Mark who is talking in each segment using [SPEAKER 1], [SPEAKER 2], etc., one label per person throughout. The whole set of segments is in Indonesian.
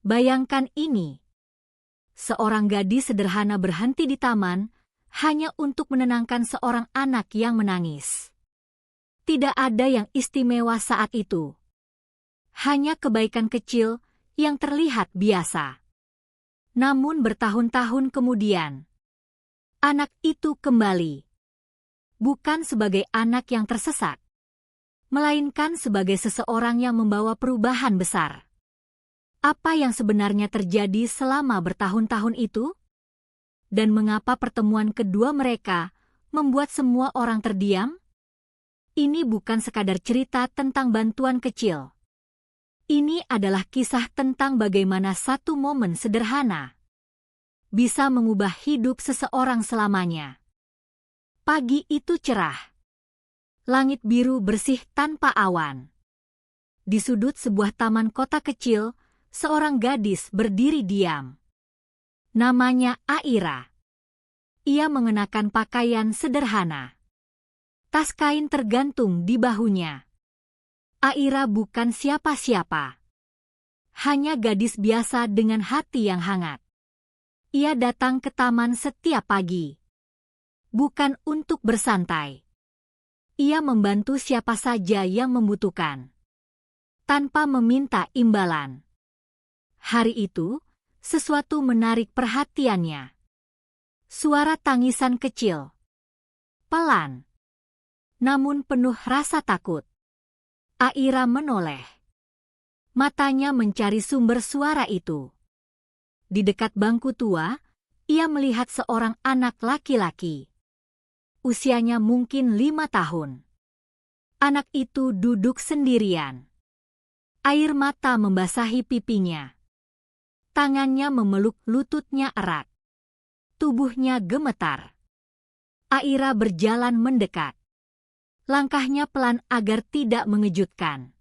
[SPEAKER 1] Bayangkan ini. Seorang gadis sederhana berhenti di taman hanya untuk menenangkan seorang anak yang menangis. Tidak ada yang istimewa saat itu. Hanya kebaikan kecil yang terlihat biasa. Namun bertahun-tahun kemudian, anak itu kembali. Bukan sebagai anak yang tersesat, melainkan sebagai seseorang yang membawa perubahan besar. Apa yang sebenarnya terjadi selama bertahun-tahun itu? Dan mengapa pertemuan kedua mereka membuat semua orang terdiam? Ini bukan sekadar cerita tentang bantuan kecil. Ini adalah kisah tentang bagaimana satu momen sederhana bisa mengubah hidup seseorang selamanya. Pagi itu cerah. Langit biru bersih tanpa awan. Di sudut sebuah taman kota kecil, seorang gadis berdiri diam. Namanya Aira. Ia mengenakan pakaian sederhana. Tas kain tergantung di bahunya. Aira bukan siapa-siapa. Hanya gadis biasa dengan hati yang hangat. Ia datang ke taman setiap pagi. Bukan untuk bersantai. Ia membantu siapa saja yang membutuhkan. Tanpa meminta imbalan. Hari itu, sesuatu menarik perhatiannya. Suara tangisan kecil. Pelan. Namun penuh rasa takut. Aira menoleh. Matanya mencari sumber suara itu. Di dekat bangku tua, ia melihat seorang anak laki-laki. Usianya mungkin 5 tahun. Anak itu duduk sendirian. Air mata membasahi pipinya. Tangannya memeluk lututnya erat. Tubuhnya gemetar. Aira berjalan mendekat. Langkahnya pelan agar tidak mengejutkan.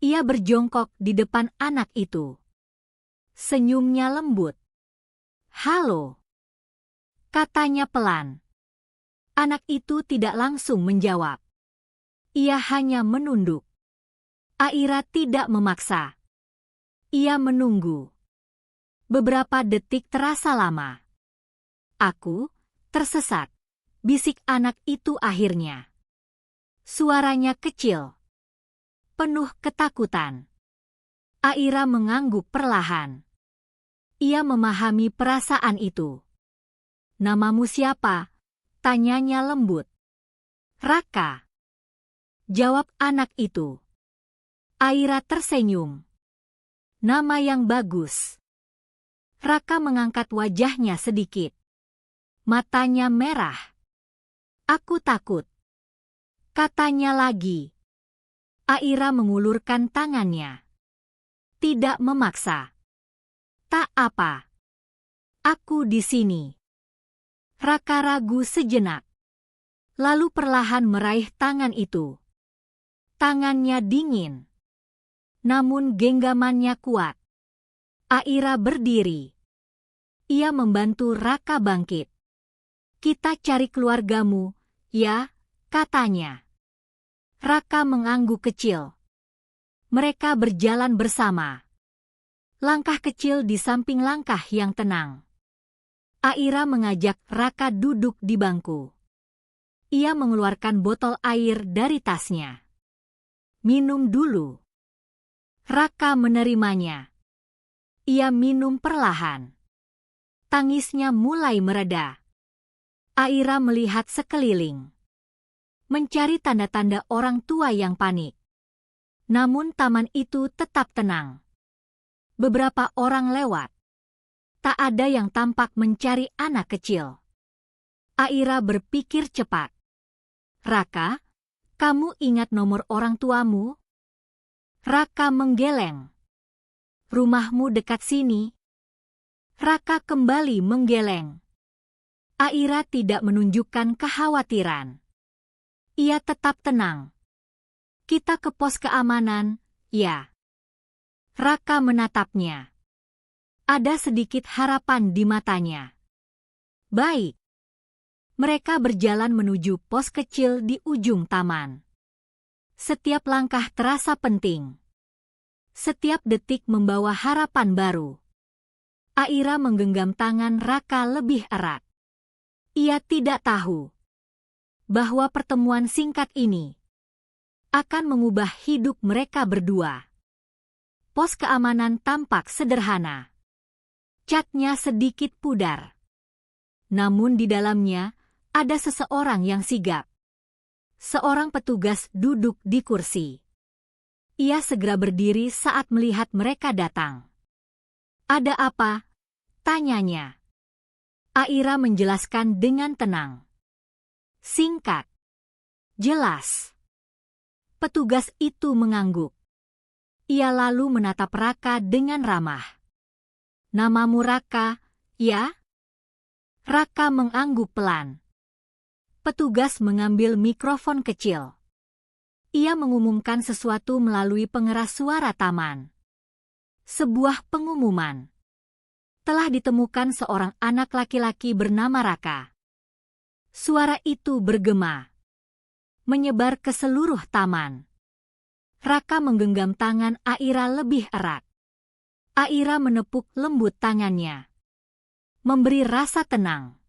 [SPEAKER 1] Ia berjongkok di depan anak itu. Senyumnya lembut. "Halo," katanya pelan. Anak itu tidak langsung menjawab. Ia hanya menunduk. Aira tidak memaksa. Ia menunggu. Beberapa detik terasa lama. "Aku tersesat," bisik anak itu akhirnya. Suaranya kecil. Penuh ketakutan. Aira mengangguk perlahan. Ia memahami perasaan itu. "Namamu siapa?" tanyanya lembut. "Raka," jawab anak itu. Aira tersenyum. "Nama yang bagus." Raka mengangkat wajahnya sedikit. Matanya merah. "Aku takut," katanya lagi. Aira mengulurkan tangannya. Tidak memaksa. "Tak apa. Aku di sini." Raka ragu sejenak. Lalu perlahan meraih tangan itu. Tangannya dingin. Namun genggamannya kuat. Aira berdiri. Ia membantu Raka bangkit. "Kita cari keluargamu, ya," katanya. Raka mengangguk kecil. Mereka berjalan bersama. Langkah kecil di samping langkah yang tenang. Aira mengajak Raka duduk di bangku. Ia mengeluarkan botol air dari tasnya. "Minum dulu." Raka menerimanya. Ia minum perlahan. Tangisnya mulai mereda. Aira melihat sekeliling. Mencari tanda-tanda orang tua yang panik. Namun taman itu tetap tenang. Beberapa orang lewat. Tak ada yang tampak mencari anak kecil. Aira berpikir cepat. "Raka, kamu ingat nomor orang tuamu?" Raka menggeleng. "Rumahmu dekat sini." Raka kembali menggeleng. Aira tidak menunjukkan kekhawatiran. Ia tetap tenang. "Kita ke pos keamanan, ya." Raka menatapnya. Ada sedikit harapan di matanya. "Baik." Mereka berjalan menuju pos kecil di ujung taman. Setiap langkah terasa penting. Setiap detik membawa harapan baru. Aira menggenggam tangan Raka lebih erat. Ia tidak tahu bahwa pertemuan singkat ini akan mengubah hidup mereka berdua. Pos keamanan tampak sederhana. Catnya sedikit pudar. Namun di dalamnya ada seseorang yang sigap. Seorang petugas duduk di kursi. Ia segera berdiri saat melihat mereka datang. "Ada apa?" tanyanya. Aira menjelaskan dengan tenang. Singkat, jelas. Petugas itu mengangguk. Ia lalu menatap Raka dengan ramah. "Namamu Raka, ya?" Raka mengangguk pelan. Petugas mengambil mikrofon kecil. Ia mengumumkan sesuatu melalui pengeras suara taman. Sebuah pengumuman. Telah ditemukan seorang anak laki-laki bernama Raka. Suara itu bergema, menyebar ke seluruh taman. Raka menggenggam tangan Aira lebih erat. Aira menepuk lembut tangannya, memberi rasa tenang.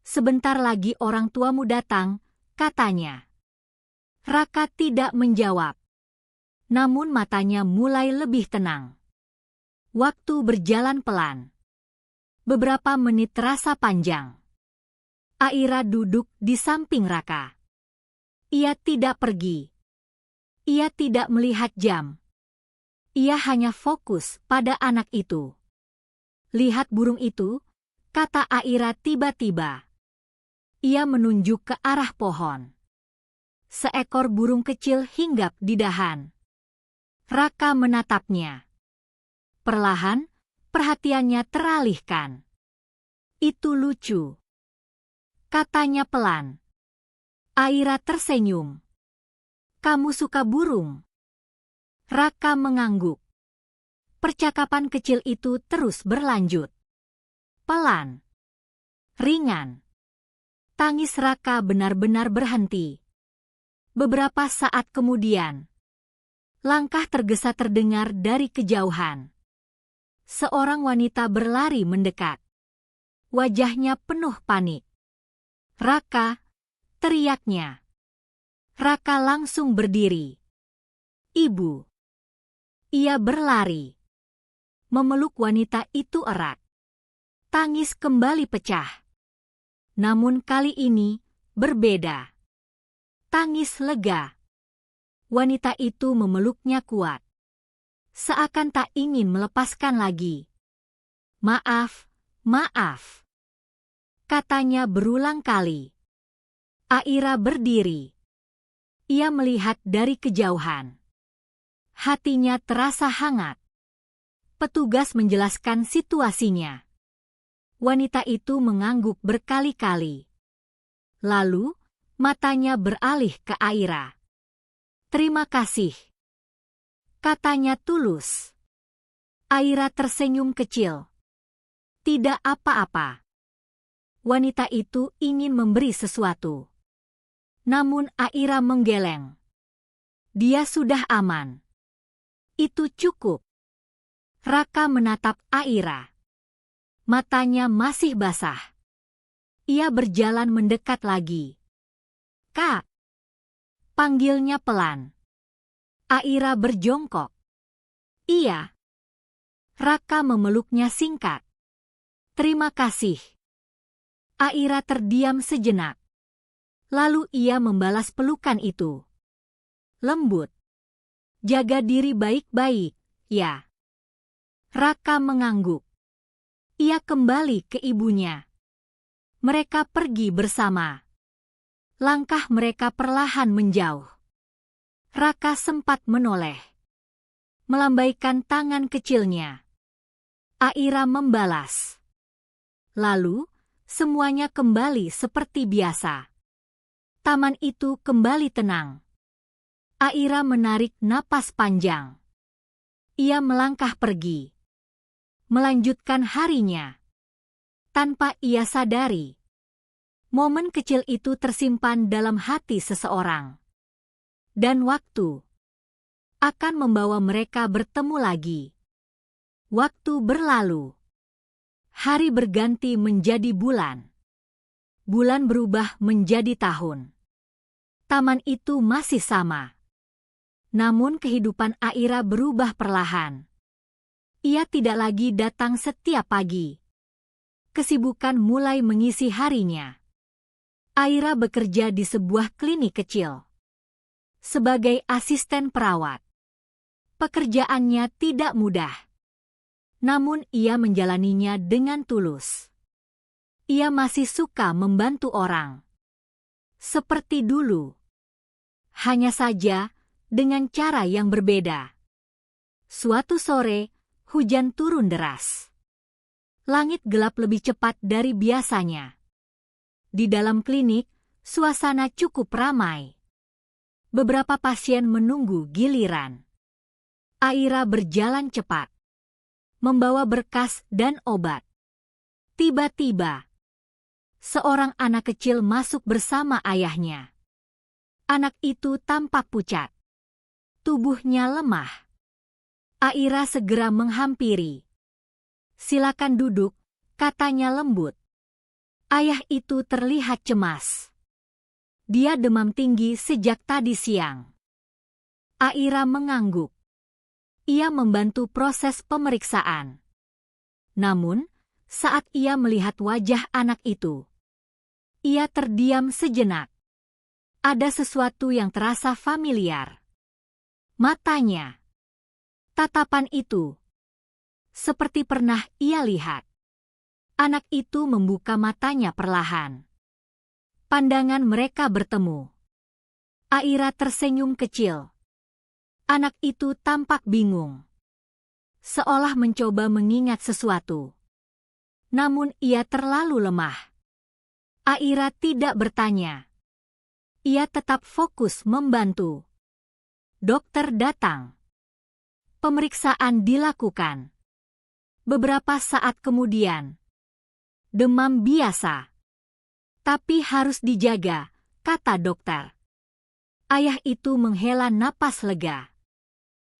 [SPEAKER 1] "Sebentar lagi orang tuamu datang," katanya. Raka tidak menjawab, namun matanya mulai lebih tenang. Waktu berjalan pelan. Beberapa menit terasa panjang. Aira duduk di samping Raka. Ia tidak pergi. Ia tidak melihat jam. Ia hanya fokus pada anak itu. "Lihat burung itu," kata Aira tiba-tiba. Ia menunjuk ke arah pohon. Seekor burung kecil hinggap di dahan. Raka menatapnya. Perlahan, perhatiannya teralihkan. "Itu lucu," katanya pelan. Aira tersenyum. "Kamu suka burung?" Raka mengangguk. Percakapan kecil itu terus berlanjut. Pelan, ringan. Tangis Raka benar-benar berhenti. Beberapa saat kemudian, langkah tergesa terdengar dari kejauhan. Seorang wanita berlari mendekat. Wajahnya penuh panik. "Raka!" teriaknya. Raka langsung berdiri. "Ibu!" Ia berlari, memeluk wanita itu erat. Tangis kembali pecah. Namun kali ini berbeda. Tangis lega. Wanita itu memeluknya kuat, seakan tak ingin melepaskan lagi. "Maaf, maaf," katanya berulang kali. Aira berdiri. Ia melihat dari kejauhan. Hatinya terasa hangat. Petugas menjelaskan situasinya. Wanita itu mengangguk berkali-kali. Lalu, matanya beralih ke Aira. "Terima kasih," katanya tulus. Aira tersenyum kecil. "Tidak apa-apa." Wanita itu ingin memberi sesuatu. Namun Aira menggeleng. Dia sudah aman. Itu cukup. Raka menatap Aira. Matanya masih basah. Ia berjalan mendekat lagi. "Kak!" panggilnya pelan. Aira berjongkok. "Iya." Raka memeluknya singkat. "Terima kasih." Aira terdiam sejenak. Lalu ia membalas pelukan itu. Lembut. "Jaga diri baik-baik, ya." Raka mengangguk. Ia kembali ke ibunya. Mereka pergi bersama. Langkah mereka perlahan menjauh. Raka sempat menoleh, melambaikan tangan kecilnya. Aira membalas. Lalu, semuanya kembali seperti biasa. Taman itu kembali tenang. Aira menarik napas panjang. Ia melangkah pergi, melanjutkan harinya. Tanpa ia sadari, momen kecil itu tersimpan dalam hati seseorang. Dan waktu akan membawa mereka bertemu lagi. Waktu berlalu. Hari berganti menjadi bulan. Bulan berubah menjadi tahun. Taman itu masih sama. Namun kehidupan Aira berubah perlahan. Ia tidak lagi datang setiap pagi. Kesibukan mulai mengisi harinya. Aira bekerja di sebuah klinik kecil sebagai asisten perawat. Pekerjaannya tidak mudah. Namun ia menjalaninya dengan tulus. Ia masih suka membantu orang. Seperti dulu. Hanya saja dengan cara yang berbeda. Suatu sore, hujan turun deras. Langit gelap lebih cepat dari biasanya. Di dalam klinik, suasana cukup ramai. Beberapa pasien menunggu giliran. Aira berjalan cepat, membawa berkas dan obat. Tiba-tiba, seorang anak kecil masuk bersama ayahnya. Anak itu tampak pucat. Tubuhnya lemah. Aira segera menghampiri. "Silakan duduk," katanya lembut. Ayah itu terlihat cemas. Dia demam tinggi sejak tadi siang. Aira mengangguk. Ia membantu proses pemeriksaan. Namun, saat ia melihat wajah anak itu, ia terdiam sejenak. Ada sesuatu yang terasa familiar. Matanya. Tatapan itu. Seperti pernah ia lihat. Anak itu membuka matanya perlahan. Pandangan mereka bertemu. Aira tersenyum kecil. Anak itu tampak bingung. Seolah mencoba mengingat sesuatu. Namun ia terlalu lemah. Aira tidak bertanya. Ia tetap fokus membantu. Dokter datang. Pemeriksaan dilakukan. Beberapa saat kemudian. Demam biasa. Tapi harus dijaga, kata dokter. Ayah itu menghela napas lega.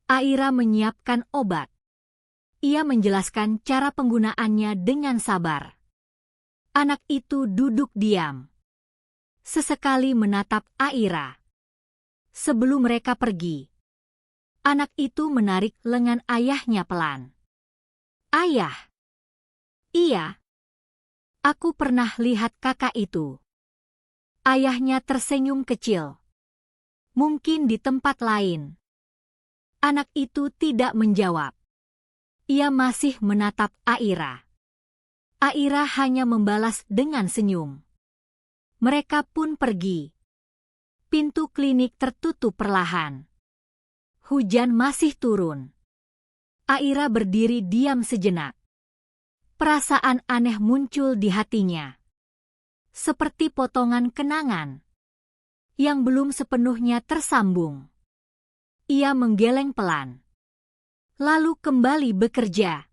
[SPEAKER 1] Aira menyiapkan obat. Ia menjelaskan cara penggunaannya dengan sabar. Anak itu duduk diam. Sesekali menatap Aira. Sebelum mereka pergi, anak itu menarik lengan ayahnya pelan. "Ayah." "Iya. Aku pernah lihat kakak itu." Ayahnya tersenyum kecil. "Mungkin di tempat lain." Anak itu tidak menjawab. Ia masih menatap Aira. Aira hanya membalas dengan senyum. Mereka pun pergi. Pintu klinik tertutup perlahan. Hujan masih turun. Aira berdiri diam sejenak. Perasaan aneh muncul di hatinya. Seperti potongan kenangan yang belum sepenuhnya tersambung. Ia menggeleng pelan. Lalu kembali bekerja.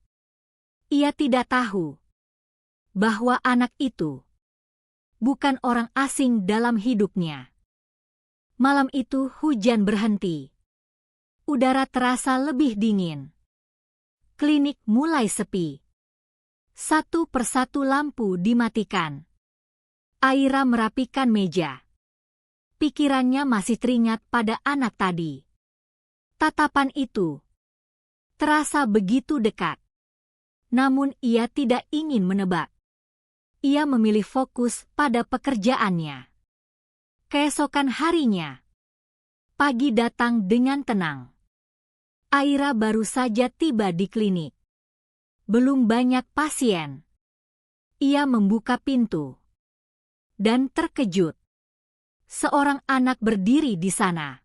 [SPEAKER 1] Ia tidak tahu bahwa anak itu bukan orang asing dalam hidupnya. Malam itu hujan berhenti. Udara terasa lebih dingin. Klinik mulai sepi. Satu persatu lampu dimatikan. Aira merapikan meja. Pikirannya masih teringat pada anak tadi. Tatapan itu terasa begitu dekat. Namun ia tidak ingin menebak. Ia memilih fokus pada pekerjaannya. Keesokan harinya, pagi datang dengan tenang. Aira baru saja tiba di klinik. Belum banyak pasien. Ia membuka pintu. Dan terkejut. Seorang anak berdiri di sana.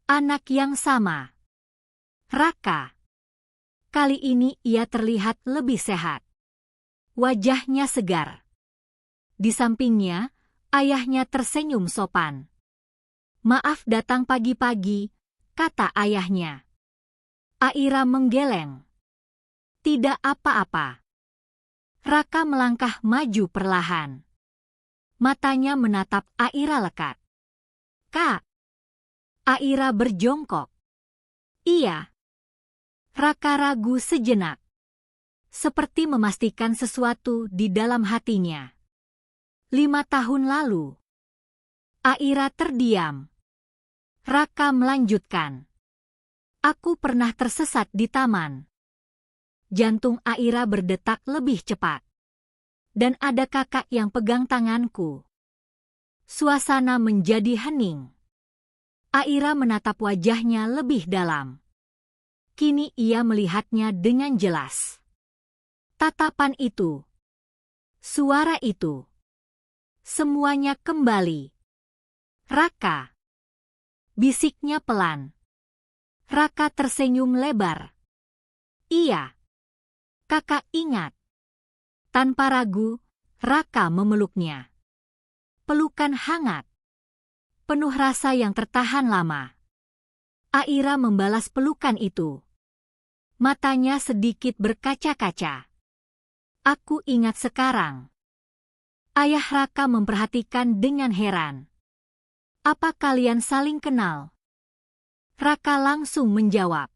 [SPEAKER 1] Anak yang sama. Raka. Kali ini ia terlihat lebih sehat. Wajahnya segar. Di sampingnya, ayahnya tersenyum sopan. "Maaf datang pagi-pagi," kata ayahnya. Aira menggeleng. "Tidak apa-apa." Raka melangkah maju perlahan. Matanya menatap Aira lekat. "Kak." Aira berjongkok. Iya. Raka ragu sejenak, seperti memastikan sesuatu di dalam hatinya. 5 tahun lalu. Aira terdiam. Raka melanjutkan. Aku pernah tersesat di taman. Jantung Aira berdetak lebih cepat. Dan ada kakak yang pegang tanganku. Suasana menjadi hening. Aira menatap wajahnya lebih dalam. Kini ia melihatnya dengan jelas. Tatapan itu. Suara itu. Semuanya kembali. Raka. Bisiknya pelan. Raka tersenyum lebar. Iya. Kakak ingat. Tanpa ragu, Raka memeluknya. Pelukan hangat. Penuh rasa yang tertahan lama. Aira membalas pelukan itu. Matanya sedikit berkaca-kaca. Aku ingat sekarang. Ayah Raka memperhatikan dengan heran. Apa kalian saling kenal? Raka langsung menjawab.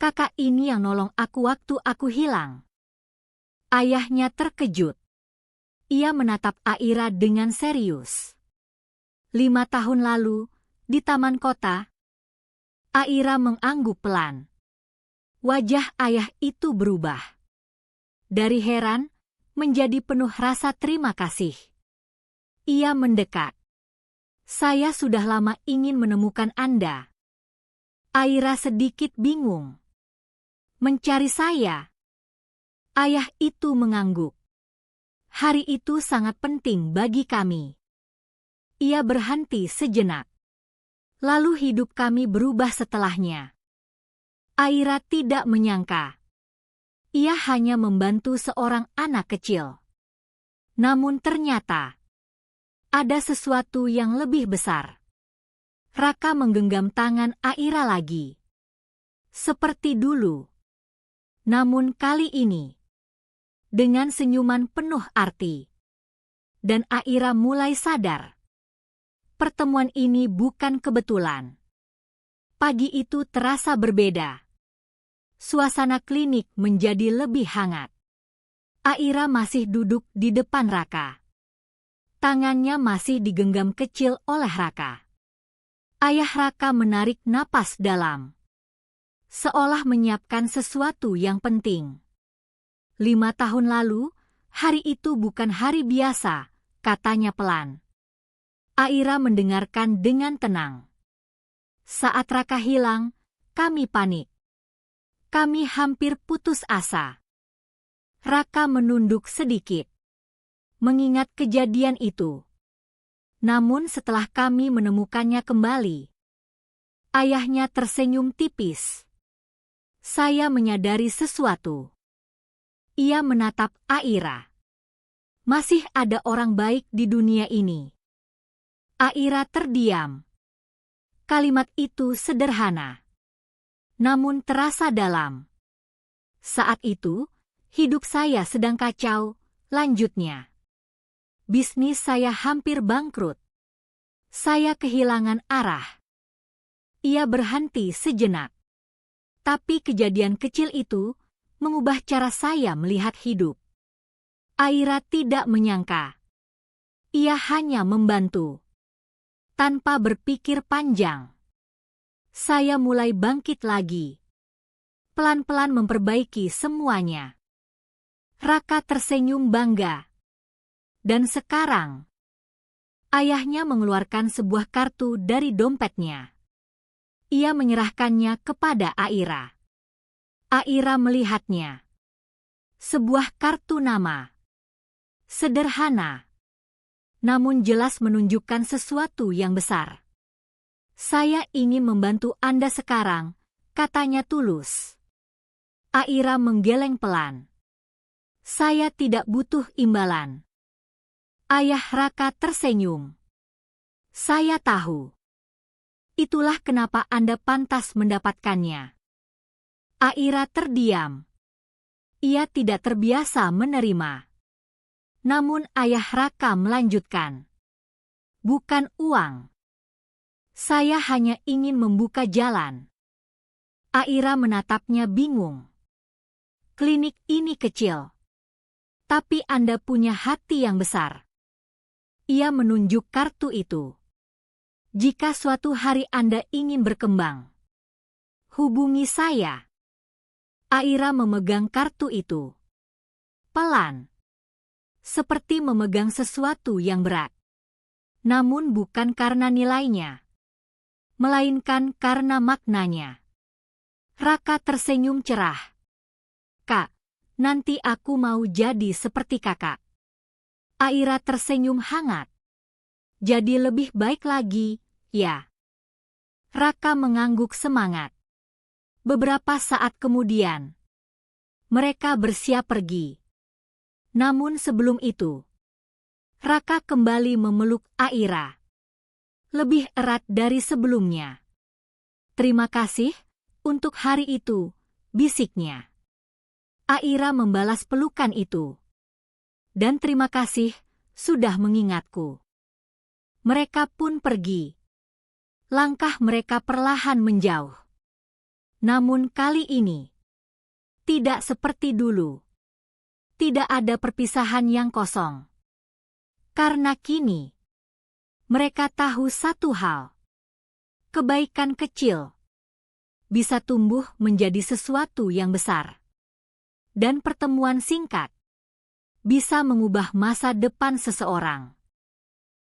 [SPEAKER 1] Kakak ini yang nolong aku waktu aku hilang. Ayahnya terkejut. Ia menatap Aira dengan serius. 5 tahun lalu, di taman kota, Aira mengangguk pelan. Wajah ayah itu berubah. Dari heran, menjadi penuh rasa terima kasih. Ia mendekat. Saya sudah lama ingin menemukan Anda. Aira sedikit bingung. Mencari saya? Ayah itu mengangguk. Hari itu sangat penting bagi kami. Ia berhenti sejenak. Lalu hidup kami berubah setelahnya. Aira tidak menyangka. Ia hanya membantu seorang anak kecil. Namun ternyata, ada sesuatu yang lebih besar. Raka menggenggam tangan Aira lagi. Seperti dulu. Namun kali ini, dengan senyuman penuh arti. Dan Aira mulai sadar. Pertemuan ini bukan kebetulan. Pagi itu terasa berbeda. Suasana klinik menjadi lebih hangat. Aira masih duduk di depan Raka. Tangannya masih digenggam kecil oleh Raka. Ayah Raka menarik napas dalam. Seolah menyiapkan sesuatu yang penting. 5 tahun lalu, hari itu bukan hari biasa, katanya pelan. Aira mendengarkan dengan tenang. Saat Raka hilang, kami panik. Kami hampir putus asa. Raka menunduk sedikit. Mengingat kejadian itu. Namun setelah kami menemukannya kembali, ayahnya tersenyum tipis. Saya menyadari sesuatu. Ia menatap Aira. Masih ada orang baik di dunia ini. Aira terdiam. Kalimat itu sederhana. Namun terasa dalam. Saat itu, hidup saya sedang kacau, lanjutnya. Bisnis saya hampir bangkrut. Saya kehilangan arah. Ia berhenti sejenak. Tapi kejadian kecil itu mengubah cara saya melihat hidup. Aira tidak menyangka. Ia hanya membantu. Tanpa berpikir panjang. Saya mulai bangkit lagi. Pelan-pelan memperbaiki semuanya. Raka tersenyum bangga. Dan sekarang, ayahnya mengeluarkan sebuah kartu dari dompetnya. Ia menyerahkannya kepada Aira. Aira melihatnya. Sebuah kartu nama. Sederhana. Namun jelas menunjukkan sesuatu yang besar. Saya ingin membantu Anda sekarang, katanya tulus. Aira menggeleng pelan. Saya tidak butuh imbalan. Ayah Raka tersenyum. Saya tahu. Itulah kenapa Anda pantas mendapatkannya. Aira terdiam. Ia tidak terbiasa menerima. Namun ayah Raka melanjutkan. Bukan uang. Saya hanya ingin membuka jalan. Aira menatapnya bingung. Klinik ini kecil. Tapi Anda punya hati yang besar. Ia menunjuk kartu itu. Jika suatu hari Anda ingin berkembang, hubungi saya. Aira memegang kartu itu. Pelan. Seperti memegang sesuatu yang berat. Namun bukan karena nilainya, melainkan karena maknanya. Raka tersenyum cerah. Kak, nanti aku mau jadi seperti kakak. Aira tersenyum hangat. Jadi lebih baik lagi, ya. Raka mengangguk semangat. Beberapa saat kemudian, mereka bersiap pergi. Namun sebelum itu, Raka kembali memeluk Aira. Lebih erat dari sebelumnya. Terima kasih untuk hari itu, bisiknya. Aira membalas pelukan itu. Dan terima kasih sudah mengingatku. Mereka pun pergi. Langkah mereka perlahan menjauh. Namun kali ini, tidak seperti dulu. Tidak ada perpisahan yang kosong. Karena kini, mereka tahu satu hal. Kebaikan kecil bisa tumbuh menjadi sesuatu yang besar. Dan pertemuan singkat bisa mengubah masa depan seseorang.